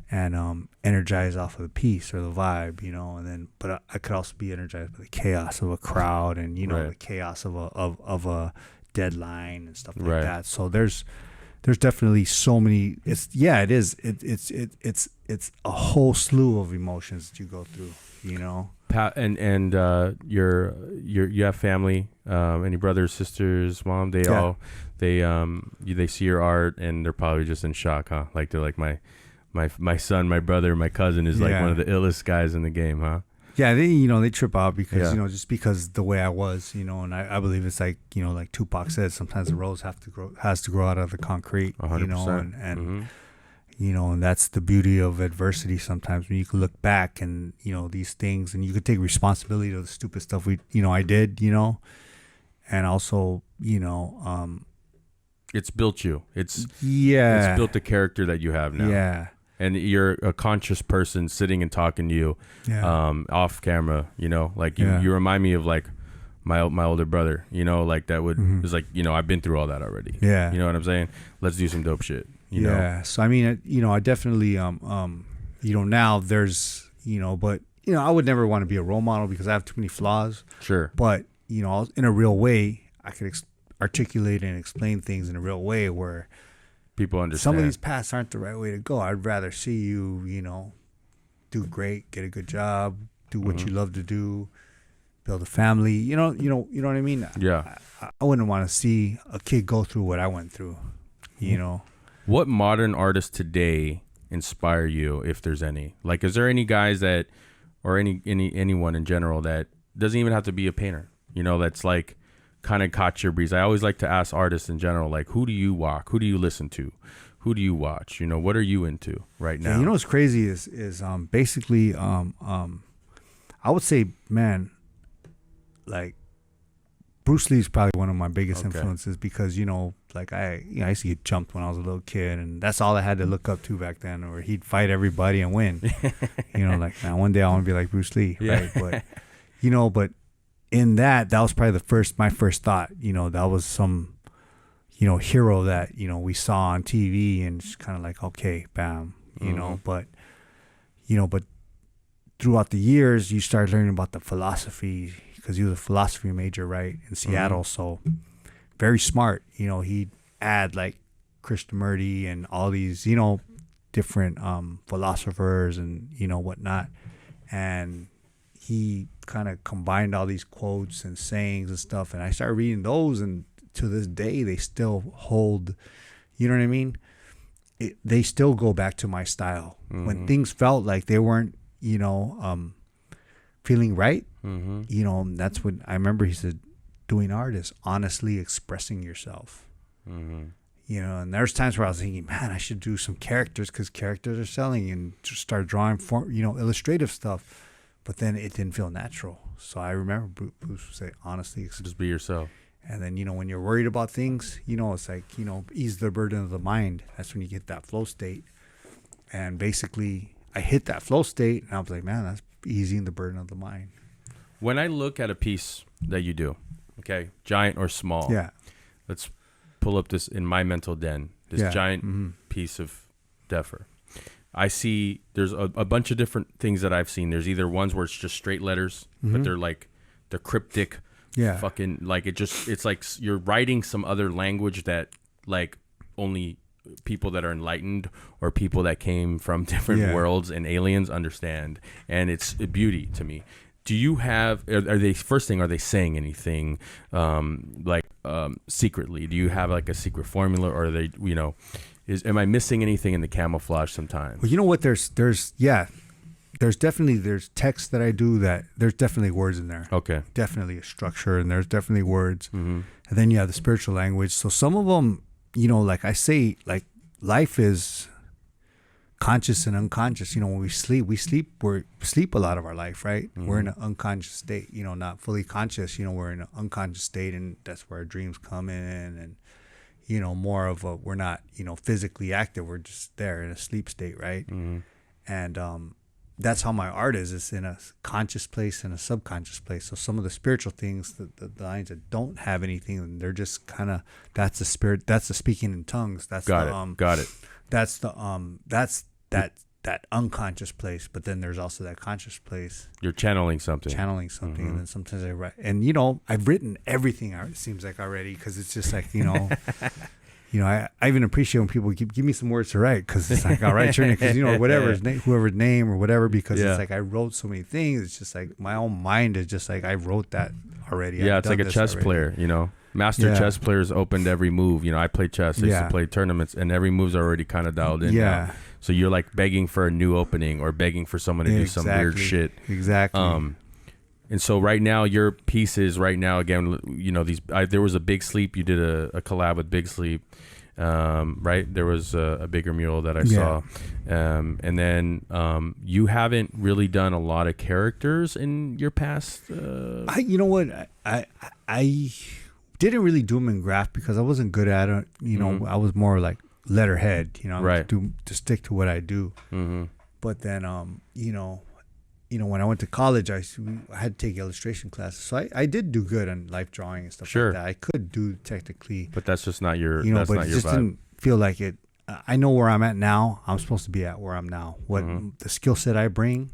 and energized off of the piece or the vibe, you know. And then, but I could also be energized by the chaos of a crowd and, you know, the chaos of a deadline and stuff like that. So there's definitely so many. It's a whole slew of emotions that you go through, you know. And you have family, any brothers, sisters, mom? They all they see your art and they're probably just in shock, huh? Like they're like, my son, my brother, my cousin is like one of the illest guys in the game, huh? Yeah, they trip out because, you know, just because the way I was, you know, and I believe it's like, you know, like Tupac said, sometimes the rose has to grow out of the concrete, 100%. You know, and you know, and that's the beauty of adversity sometimes, when you can look back and, you know, these things, and you could take responsibility of the stupid stuff I did, you know, and also, you know, It's built you. It's built the character that you have now. Yeah. And you're a conscious person sitting and talking to you, off camera. You know, like you remind me of like my older brother. You know, like that would it's like, you know, I've been through all that already. Yeah. You know what I'm saying? Let's do some dope shit. You know? So I mean, you know, I definitely you know, now there's, you know, but you know, I would never want to be a role model because I have too many flaws. Sure. But you know, in a real way, I could articulate and explain things in a real way where people understand. Some of these paths aren't the right way to go. I'd rather see you, you know, do great, get a good job, do what you love to do, build a family. You know what I mean? Yeah. I wouldn't want to see a kid go through what I went through. You know. What modern artists today inspire you, if there's any? Like, is there any guys that, or anyone in general that doesn't even have to be a painter? You know, that's like kind of caught your breeze. I always like to ask artists in general, like, who do you walk? Who do you listen to? Who do you watch? You know, what are you into right now? Yeah, you know what's crazy is basically I would say, man, like Bruce Lee's probably one of my biggest influences because, you know, like I used to get jumped when I was a little kid, and that's all I had to look up to back then, or he'd fight everybody and win. You know, like, now one day I want to be like Bruce Lee, right? But you know, but in that was probably my first thought. You know, that was some, you know, hero that, you know, we saw on TV, and it's kind of like, okay, bam, you know. But you know, but throughout the years, you start learning about the philosophy, because he was a philosophy major, right, in Seattle. So very smart. You know, he'd add like Krishnamurti and all these, you know, different philosophers and, you know, whatnot. And he kind of combined all these quotes and sayings and stuff. And I started reading those, and to this day, they still hold, you know what I mean? They still go back to my style. When things felt like they weren't, you know, feeling right, you know, that's when I remember he said, doing art is honestly expressing yourself. You know, and there's times where I was thinking, man, I should do some characters because characters are selling, and just start drawing you know, illustrative stuff. But then it didn't feel natural. So I remember Bruce would say, honestly, just be yourself. And then, you know, when you're worried about things, you know, it's like, you know, ease the burden of the mind. That's when you get that flow state. And basically, I hit that flow state, and I was like, man, that's easing the burden of the mind. When I look at a piece that you do, okay, giant or small, let's pull up this in my mental den, this giant piece of Deffer. I see there's a bunch of different things that I've seen. There's either ones where it's just straight letters, but they're cryptic. Fucking like it's like you're writing some other language that like only people that are enlightened or people that came from different worlds and aliens understand. And it's a beauty to me. Do you have, are they saying anything secretly? Do you have like a secret formula, or are they, you know, am I missing anything in the camouflage sometimes? Well, you know what, there's definitely texts that I do that there's definitely words in there. Okay. Definitely a structure, and there's definitely words. And then you have the spiritual language. So some of them, you know, like I say, like life is conscious and unconscious. You know, when we sleep a lot of our life, right? We're in an unconscious state, you know, not fully conscious. You know, we're in an unconscious state, and that's where our dreams come in, and, you know, more of a, we're not, you know, physically active. We're just there in a sleep state, right? And that's how my art is. It's in a conscious place and a subconscious place. So some of the spiritual things, the lines that don't have anything, they're just kind of, that's the spirit, that's the speaking in tongues. That's got it. That's the that unconscious place. But then there's also that conscious place. You're channeling something. And then sometimes I write, and you know, I've written everything. It seems like already, because it's just like, you know. You know, I even appreciate when people give me some words to write, because it's like, all right, sure, because, you know, whatever's whoever's name or whatever, because it's like I wrote so many things. It's just like my own mind is just like, I wrote that already. Yeah, it's like a chess player, you know. Master chess players opened every move. You know, I played chess. I used to play tournaments, and every move's already kind of dialed in. Now. So you're like begging for a new opening or begging for someone to do some weird shit. Exactly. And so right now, your pieces right now, again, you know, there was a Big Sleep. You did a collab with Big Sleep, right? There was a bigger mural that I saw. And then you haven't really done a lot of characters in your past. You know what? I didn't really do them in graph because I wasn't good at it. You know, I was more like letterhead. You know, Right. to stick to what I do. Mm-hmm. But then, you know, when I went to college, I had to take illustration classes, so I did do good on life drawing and stuff Sure. like that. I could do technically, But that's just not your. you know, that's but not it your just vibe. didn't feel like it. I know where I'm at now. I'm supposed to be at where I'm now. What the skill set I bring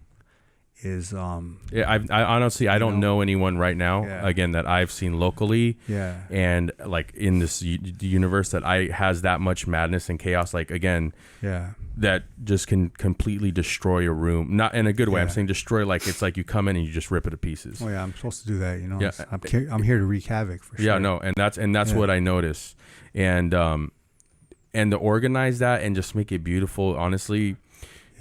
is Yeah, I honestly I don't know anyone right now again that I've seen locally. Yeah. And like in this universe that has that much madness and chaos. Like again. Yeah. That just can completely destroy a room. Not in a good way. Yeah. I'm saying destroy like it's like you come in and you just rip it to pieces. Oh yeah, I'm supposed to do that. You know. Yeah. I'm here to wreak havoc for sure. Yeah. No. And that's what I notice. And to organize that and just make it beautiful. Honestly.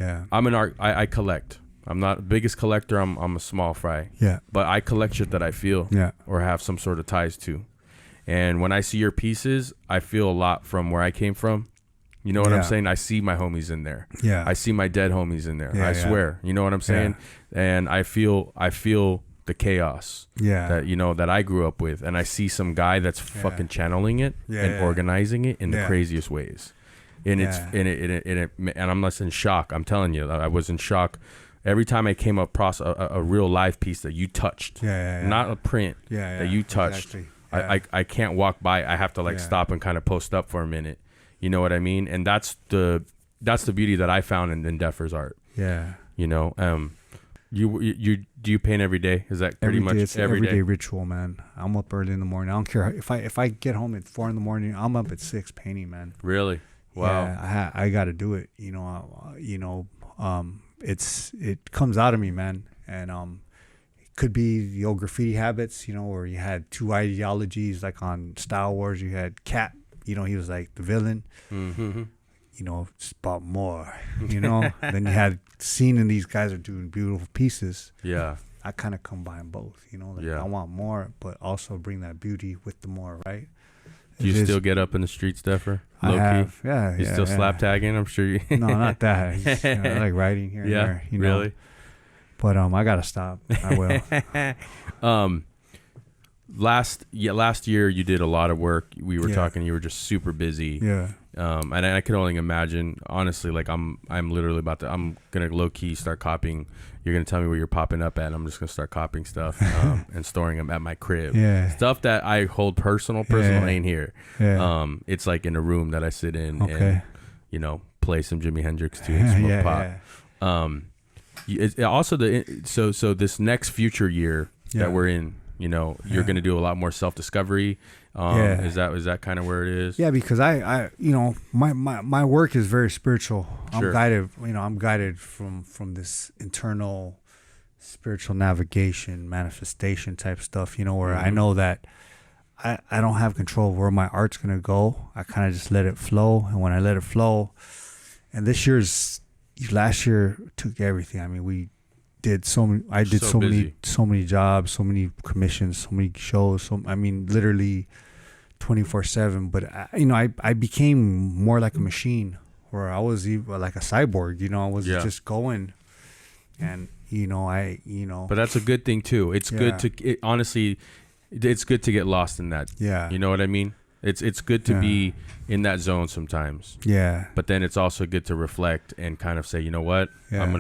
Yeah. I'm an art. I collect. I'm not the biggest collector. I'm a small fry. Yeah. But I collect shit that I feel. Yeah. Or have some sort of ties to. And when I see your pieces, I feel a lot from where I came from. You know what I'm saying? I see my homies in there. Yeah. I see my dead homies in there. Yeah, I swear. You know what I'm saying? Yeah. And I feel the chaos. Yeah. That that I grew up with, and I see some guy that's fucking channeling it and organizing it in the craziest ways. And it's and I'm less in shock. I'm telling you, I was in shock every time I came across a real live piece that you touched. Not a print that you touched. Exactly. I can't walk by. I have to stop and kind of post up for a minute. You know what I mean? And that's the beauty that I found in Deffer's art. Yeah. You know, you do you paint every day? Is that pretty much it's every day? Everyday ritual, man. I'm up early in the morning. I don't care if I get home at 4 a.m. I'm up at 6 painting, man. Really? Wow. Yeah, I got to do it. You know, it comes out of me, man. And it could be the old graffiti habits, you know, where you had two ideologies, like on Star Wars, you had Cap. You know, he was like the villain. Mm-hmm. You know, it's about more. You know, then you had Scene, and these guys are doing beautiful pieces. Yeah, I kind of combine both. You know, like yeah. I want more, but also bring that beauty with the more. Right? Do you still get up in the streets, Deffer? I have. Yeah. You still slap tagging? I'm sure you. No, not that. Just, I like writing here and there. You know? Really? But I gotta stop. I will. Last year you did a lot of work. We were talking. You were just super busy. Yeah. And I could only imagine. Honestly, like I'm literally I'm gonna low key start copying. You're gonna tell me where you're popping up at. And I'm just gonna start copying stuff and storing them at my crib. Yeah. Stuff that I hold personal ain't here. Yeah. It's like in a room that I sit in Okay. and play some Jimi Hendrix too and smoke pop. Also so this next future year that we're in. You're going to do a lot more self-discovery. Is that kind of where it is? Yeah, because I my work is very spiritual. Sure. I'm guided from this internal spiritual navigation, manifestation type stuff, where I know that I don't have control of where my art's going to go. I kind of just let it flow. And when I let it flow, and last year took everything. I mean, I did so many jobs, so many commissions, so many shows. Literally 24/7. But I became more like a machine, where I was even like a cyborg. I was just going, and But that's a good thing too. It's good to honestly, it's good to get lost in that. Yeah. You know what I mean? It's good to be in that zone sometimes. Yeah. But then it's also good to reflect and kind of say, you know what, I'm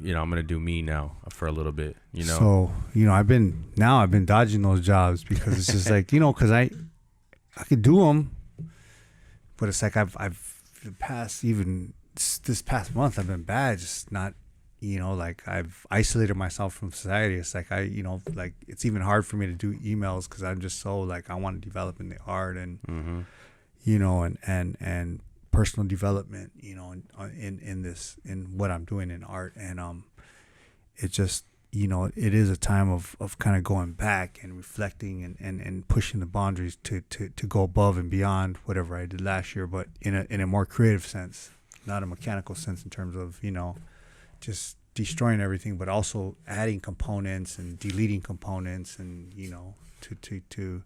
gonna do me now for a little bit. So I've been dodging those jobs because it's just like because I could do them, but it's like this past month I've been bad, just not. Like I've isolated myself from society. It's like it's even hard for me to do emails because I'm just so like I want to develop in the art and and personal development. In what I'm doing in art, and it just it is a time of kind of going back and reflecting and pushing the boundaries to go above and beyond whatever I did last year, but in a more creative sense, not a mechanical sense in terms of just destroying everything, but also adding components and deleting components, and to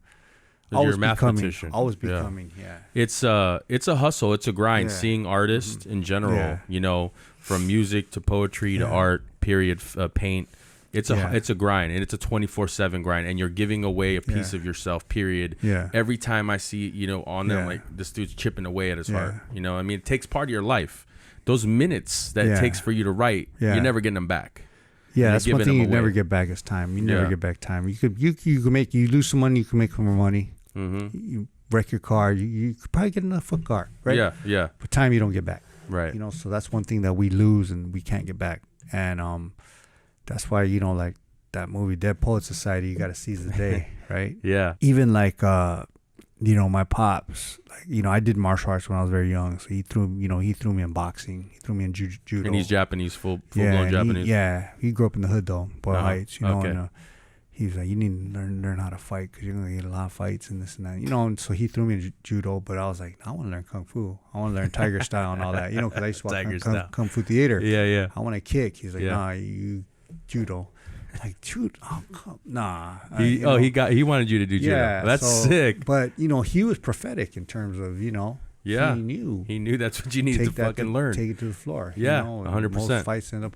always you're a mathematician. Becoming. It's a hustle. It's a grind. Yeah. Seeing artists in general, from music to poetry to art, period, paint. It's a grind, and it's a 24/7 grind, and you're giving away a piece of yourself, period. Yeah. Every time I see, on them, like, this dude's chipping away at his heart. I mean, it takes part of your life. Those minutes that it takes for you to write, you're never getting them back. Yeah, that's one thing you never get back is time. You never get back time. You lose some money, you can make some more money. Mm-hmm. You wreck your car, you could probably get another foot car, right? Yeah. But time you don't get back. Right. So that's one thing that we lose and we can't get back. And that's why, like that movie Dead Poet Society, you got to seize the day, right? Yeah. Even like, my pops, like, I did martial arts when I was very young. So he threw me in boxing. He threw me in judo. And he's Japanese, full-blown Japanese. He grew up in the hood though, Boyle Heights, okay. And he's like, you need to learn how to fight because you're going to get a lot of fights and this and that. And so he threw me in judo, but I was like, I want to learn Kung Fu. I want to learn Tiger Style and all that, because I used to watch Kung Fu Theater. Yeah. I want to kick. He's like, nah, you judo. Like, judo? Oh, nah. He wanted you to do judo. Yeah. That's sick. But, he was prophetic in terms of, yeah. He knew that's what you needed to fucking learn. Take it to the floor. Yeah, 100%. Most fights end up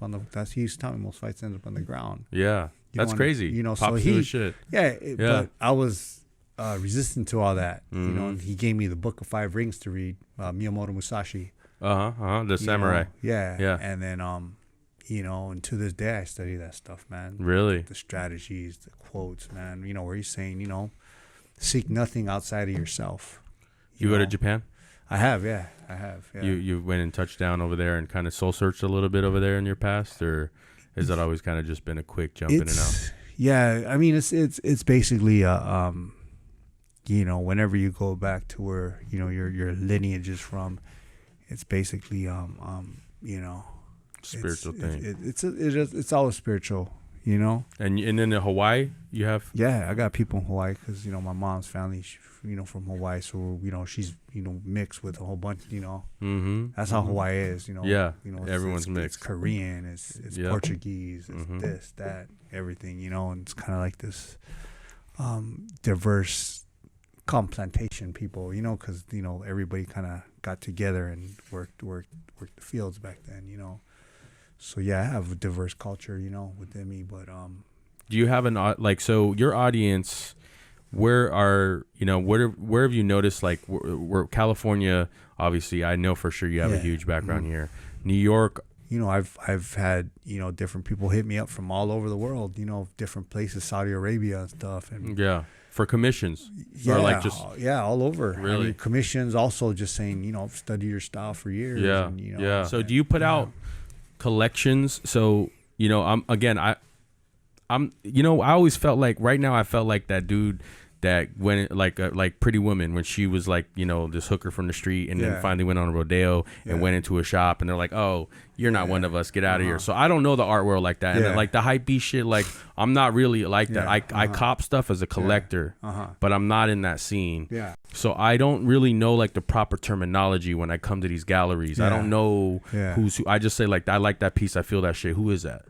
he used to tell me most fights end up on the ground. Yeah. That's crazy. Pops so he shit. Yeah, but I was resistant to all that. And he gave me the Book of Five Rings to read, Miyamoto Musashi. The samurai. Yeah. And then and to this day I study that stuff, man. Really? The strategies, the quotes, man. Where he's saying, seek nothing outside of yourself. You go to Japan? I have, yeah. Yeah. You went and touched down over there and kind of soul searched a little bit over there in your past, or has that always kind of just been a quick jump in and out? Yeah, I mean it's basically whenever you go back to where your lineage is from, it's basically spiritual thing. It's always spiritual, And then in Hawaii, you have? Yeah, I got people in Hawaii because my mom's family, from Hawaii, so she's mixed with a whole bunch. That's how Hawaii is. Yeah, everyone's mixed. It's Korean, it's Portuguese, it's this, that, everything. And it's kind of like this diverse, called plantation people. Because everybody kind of got together and worked the fields back then. So yeah, I have a diverse culture, within me. But do you have so your audience? Where have you noticed, like, where California, obviously I know for sure you have a huge background here. New York, I've had different people hit me up from all over the world, different places, Saudi Arabia and stuff, and for commissions, or like just all over. Really? I mean, commissions, also just saying study your style for years. So do you put out collections? So I always felt like, right now I felt like that dude that went like Pretty Woman, when she was like this hooker from the street, and then finally went on a rodeo and went into a shop, and they're like, oh, you're not one of us, get out of here. So I don't know the art world like that, and then, like the hype beast shit, like I'm not really like that. I cop stuff as a collector, but I'm not in that scene. So I don't really know like the proper terminology when I come to these galleries. I don't know who's who. I just say, like, I like that piece, I feel that shit, who is that?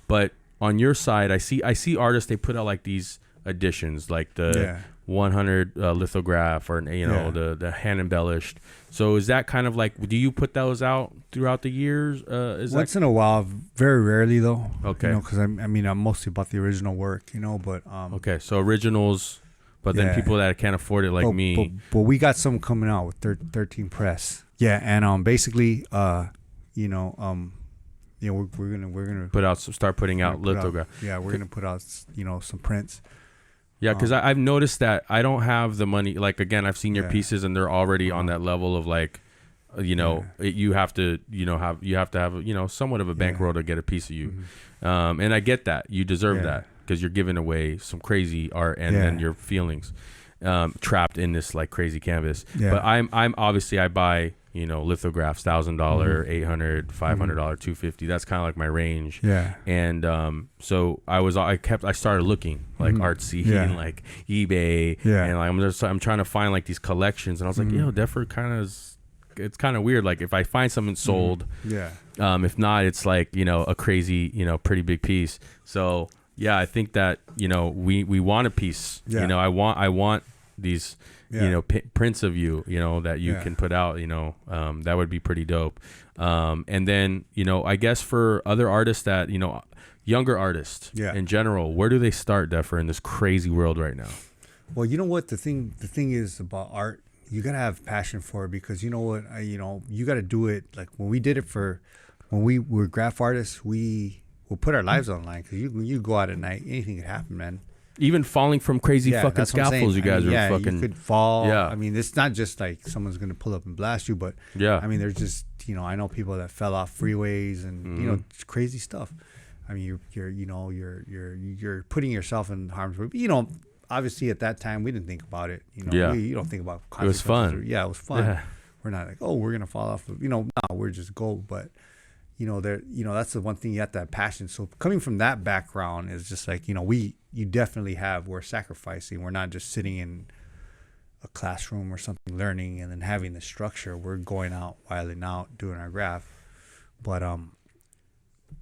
But on your side, I see artists, they put out like these editions, like the 100 lithograph, or the hand embellished. So is that kind of like, do you put those out throughout the years? Once in a while, very rarely though. Okay. Because I'm mostly about the original work, but okay, so originals, but then people that can't afford it, like me. But we got some coming out with 13 Press. Yeah, and basically, we're gonna start putting out lithograph. We're gonna put out some prints. Yeah, because I've noticed that I don't have the money. Like, again, I've seen your pieces, and they're already on that level of like, you have to have somewhat of a bankroll to get a piece of you, and I get that. You deserve that, because you're giving away some crazy art, and then your feelings trapped in this like crazy canvas. But I'm obviously, I buy lithographs, $1,000, $800, $500, $250. That's kind of like my range. And so I started looking like Artsy and like eBay, and like I'm trying to find like these collections, and I was like, Deffer it's kind of weird. Like, if I find something sold, if not, it's like a crazy pretty big piece. So I think that we want a piece. I want these prints of you, that you can put out, that would be pretty dope. And then, I guess for other artists that, younger artists in general, where do they start, Deffer, in this crazy world right now? Well, you know what the thing is about art, you gotta have passion for it, because you know what, you gotta do it. Like when we were graph artists, we will put our lives online, because you go out at night, anything could happen, man. Even falling from crazy fucking scaffolds, you guys are fucking. You could fall. Yeah. I mean, it's not just like someone's gonna pull up and blast you, but I mean, there's just I know people that fell off freeways and crazy stuff. I mean, you're putting yourself in harm's way. Obviously at that time we didn't think about it. You don't think about consequences. It was fun. It was fun. Yeah. We're not like, oh, we're gonna fall off. No, we're just gold. But that's the one thing, you have to have passion. So coming from that background is just like, you definitely we're sacrificing. We're not just sitting in a classroom or something learning and then having the structure. We're going out, wilding out, doing our graph. But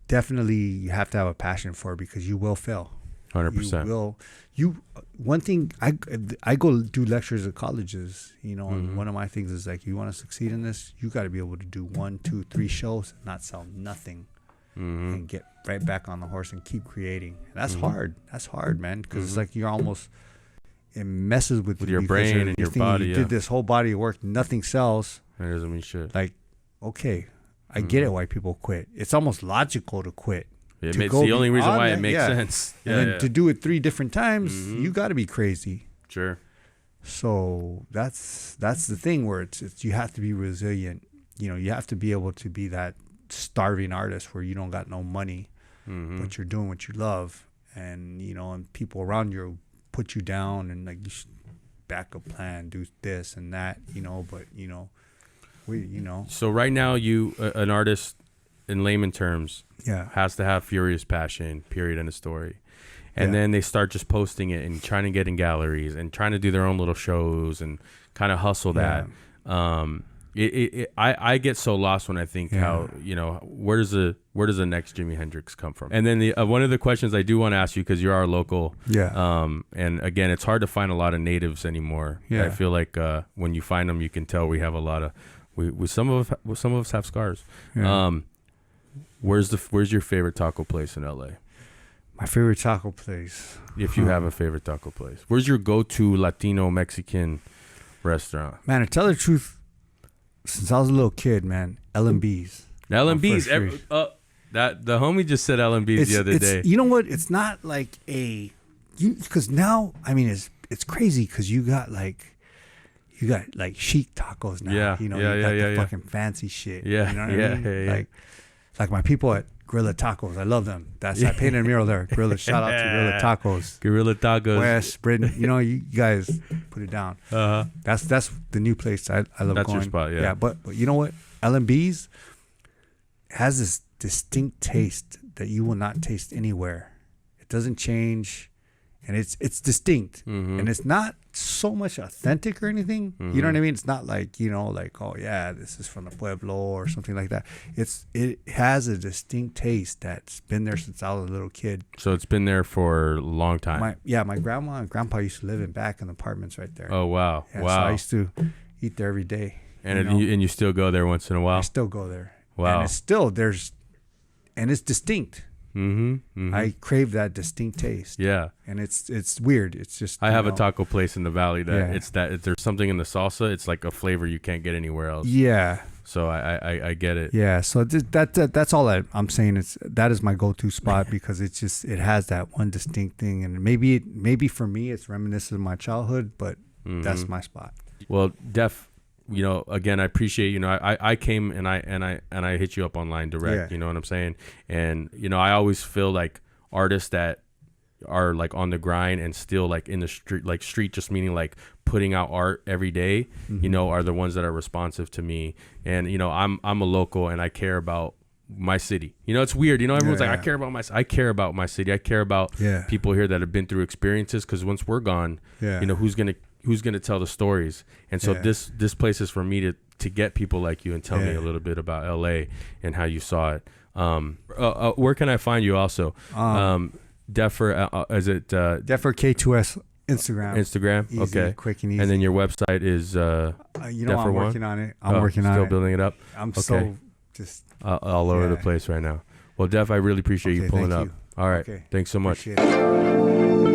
definitely you have to have a passion for it, because you will fail. 100%. One thing, I go do lectures at colleges, and one of my things is like, you want to succeed in this, you got to be able to do 1, 2, 3 shows, and not sell nothing, and get right back on the horse and keep creating. And that's hard. That's hard, man, because it's like it messes with your brain and your body. You did this whole body of work, nothing sells. That doesn't mean shit. Like, okay, I get it why people quit. It's almost logical to quit. It's the only reason why it makes sense. And then to do it 3 different times, you got to be crazy. Sure. So that's the thing where it's you have to be resilient. You have to be able to be that starving artist where you don't got no money, but you're doing what you love, and and people around you put you down and like, you should backup plan, do this and that, but So right now, an artist, in layman terms, has to have furious passion, period, end of story. And then they start just posting it and trying to get in galleries and trying to do their own little shows and kind of hustle that. I get so lost when I think how, where does the next Jimi Hendrix come from? And then one of the questions I do want to ask you, because you're our local, and again, it's hard to find a lot of natives anymore. I feel like when you find them, you can tell we have a lot of, some of us have scars. Where's your favorite taco place in LA? My favorite taco place. If you have a favorite taco place, where's your go-to Latino Mexican restaurant? Man, to tell the truth, since I was a little kid, man, L&B's. L&B's. That the homie just said L&B's the other day. You know what? It's not like because now, I mean, it's crazy, because you got like chic tacos now. You got the fucking fancy shit. You know what I mean? Like my people at Gorilla Tacos, I love them. I painted a mural there. Shout out to Gorilla Tacos. Gorilla Tacos. West, Britain. You guys put it down. That's the new place I love going. That's your spot, yeah. But you know what? L&B's has this distinct taste that you will not taste anywhere. It doesn't change, and it's distinct, and it's not so much authentic or anything. You know what I mean? It's not like like, oh yeah, this is from the Pueblo or something like that. It has a distinct taste that's been there since I was a little kid. So it's been there for a long time. My grandma and grandpa used to live back in the apartments right there. Oh wow, wow! So I used to eat there every day. And you still go there once in a while. I still go there. Wow. And it's still it's distinct. I crave that distinct taste. Yeah. And it's weird. It's just I have a taco place in the valley that there's something in the salsa. It's like a flavor you can't get anywhere else. Yeah. So I get it. Yeah. So that's all I'm saying. That is my go-to spot, because it has that one distinct thing, and maybe for me it's reminiscent of my childhood, but that's my spot. Well, Def, again, I appreciate, I came and I hit you up online direct, you know what I'm saying? And, I always feel like artists that are like on the grind and still like in the street just meaning like putting out art every day, are the ones that are responsive to me. And, I'm a local and I care about my city. It's weird. Everyone's like, I care about my city. I care about people here that have been through experiences. 'Cause once we're gone, who's going to tell the stories? And so this place is for me to get people like you and tell me a little bit about LA and how you saw it. Where can I find you also? Deffer, is it Deffer K2S Instagram? Easy, okay. Quick and easy. And then your website is I'm working on it. Still building it up. I'm so just all over the place right now. Well, Def, I really appreciate you pulling thank up. All right. Okay. Thanks so much. Appreciate it.